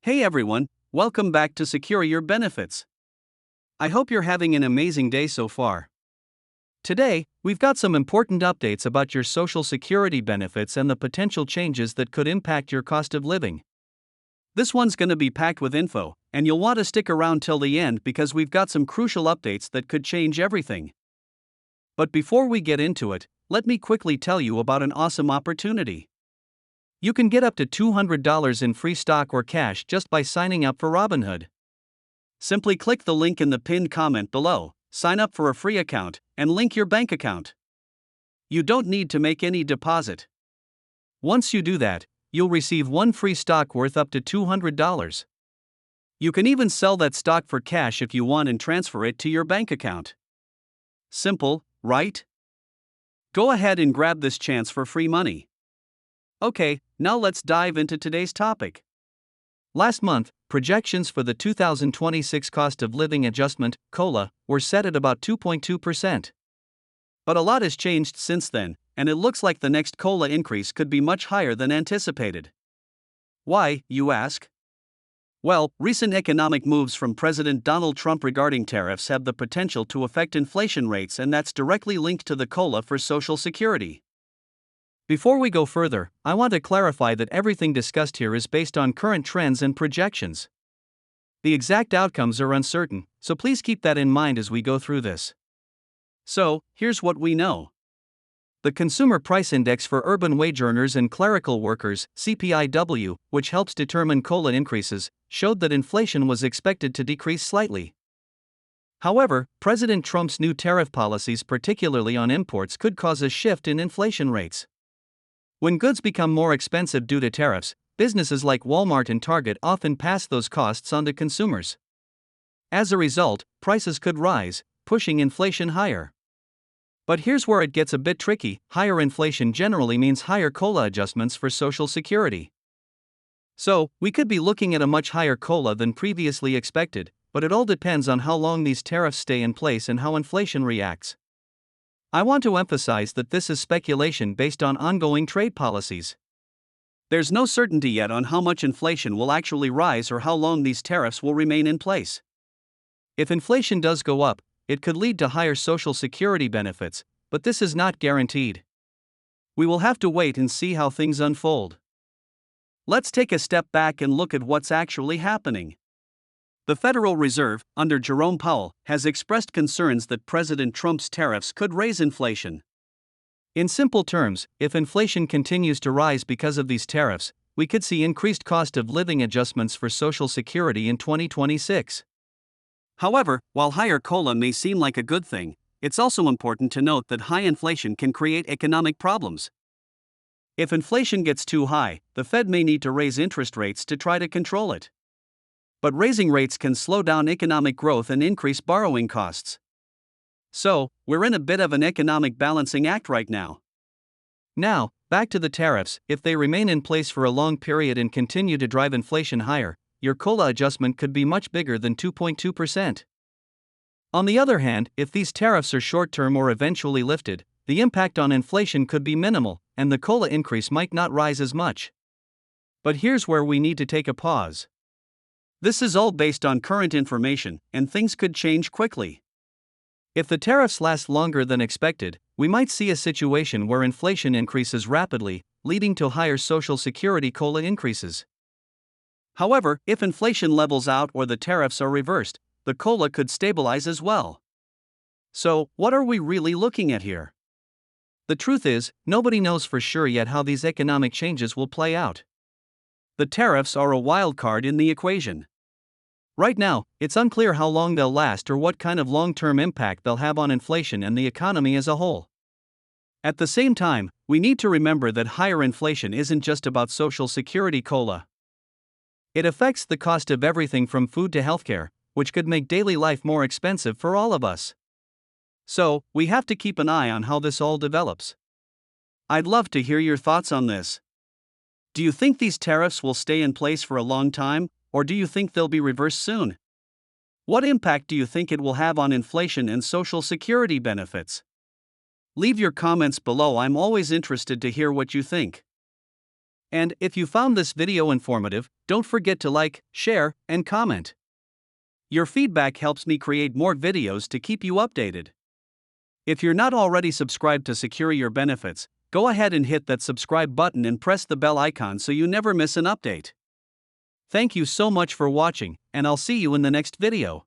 Hey everyone, welcome back to Secure Your Benefits. I hope you're having an amazing day so far. Today, we've got some important updates about your Social Security benefits and the potential changes that could impact your cost of living. This one's going to be packed with info, and you'll want to stick around till the end because we've got some crucial updates that could change everything. But before we get into it, let me quickly tell you about an awesome opportunity. You can get up to $200 in free stock or cash just by signing up for Robinhood. Simply click the link in the pinned comment below, sign up for a free account, and link your bank account. You don't need to make any deposit. Once you do that, you'll receive one free stock worth up to $200. You can even sell that stock for cash if you want and transfer it to your bank account. Simple, right? Go ahead and grab this chance for free money. Okay, now let's dive into today's topic. Last month, projections for the 2026 Cost of Living Adjustment, COLA, were set at about 2.2%. But a lot has changed since then, and it looks like the next COLA increase could be much higher than anticipated. Why, you ask? Well, recent economic moves from President Donald Trump regarding tariffs have the potential to affect inflation rates, and that's directly linked to the COLA for Social Security. Before we go further, I want to clarify that everything discussed here is based on current trends and projections. The exact outcomes are uncertain, so please keep that in mind as we go through this. So, here's what we know. The Consumer Price Index for urban wage earners and clerical workers, CPIW, which helps determine COLA increases, showed that inflation was expected to decrease slightly. However, President Trump's new tariff policies, particularly on imports, could cause a shift in inflation rates. When goods become more expensive due to tariffs, businesses like Walmart and Target often pass those costs on to consumers. As a result, prices could rise, pushing inflation higher. But here's where it gets a bit tricky. Higher inflation generally means higher COLA adjustments for Social Security. So, we could be looking at a much higher COLA than previously expected, but it all depends on how long these tariffs stay in place and how inflation reacts. I want to emphasize that this is speculation based on ongoing trade policies. There's no certainty yet on how much inflation will actually rise or how long these tariffs will remain in place. If inflation does go up, it could lead to higher Social Security benefits, but this is not guaranteed. We will have to wait and see how things unfold. Let's take a step back and look at what's actually happening. The Federal Reserve, under Jerome Powell, has expressed concerns that President Trump's tariffs could raise inflation. In simple terms, if inflation continues to rise because of these tariffs, we could see increased cost of living adjustments for Social Security in 2026. However, while higher COLA may seem like a good thing, it's also important to note that high inflation can create economic problems. If inflation gets too high, the Fed may need to raise interest rates to try to control it. But raising rates can slow down economic growth and increase borrowing costs. So, we're in a bit of an economic balancing act right now. Now, back to the tariffs. If they remain in place for a long period and continue to drive inflation higher, your COLA adjustment could be much bigger than 2.2%. On the other hand, if these tariffs are short-term or eventually lifted, the impact on inflation could be minimal, and the COLA increase might not rise as much. But here's where we need to take a pause. This is all based on current information, and things could change quickly. If the tariffs last longer than expected, we might see a situation where inflation increases rapidly, leading to higher Social Security COLA increases. However, if inflation levels out or the tariffs are reversed, the COLA could stabilize as well. So, what are we really looking at here? The truth is, nobody knows for sure yet how these economic changes will play out. The tariffs are a wild card in the equation. Right now, it's unclear how long they'll last or what kind of long-term impact they'll have on inflation and the economy as a whole. At the same time, we need to remember that higher inflation isn't just about Social Security COLA. It affects the cost of everything from food to healthcare, which could make daily life more expensive for all of us. So, we have to keep an eye on how this all develops. I'd love to hear your thoughts on this. Do you think these tariffs will stay in place for a long time, or do you think they'll be reversed soon? What impact do you think it will have on inflation and Social Security benefits? Leave your comments below. I'm always interested to hear what you think. And if you found this video informative, don't forget to like, share, and comment. Your feedback helps me create more videos to keep you updated. If you're not already subscribed to Secure Your Benefits, go ahead and hit that subscribe button and press the bell icon so you never miss an update. Thank you so much for watching, and I'll see you in the next video.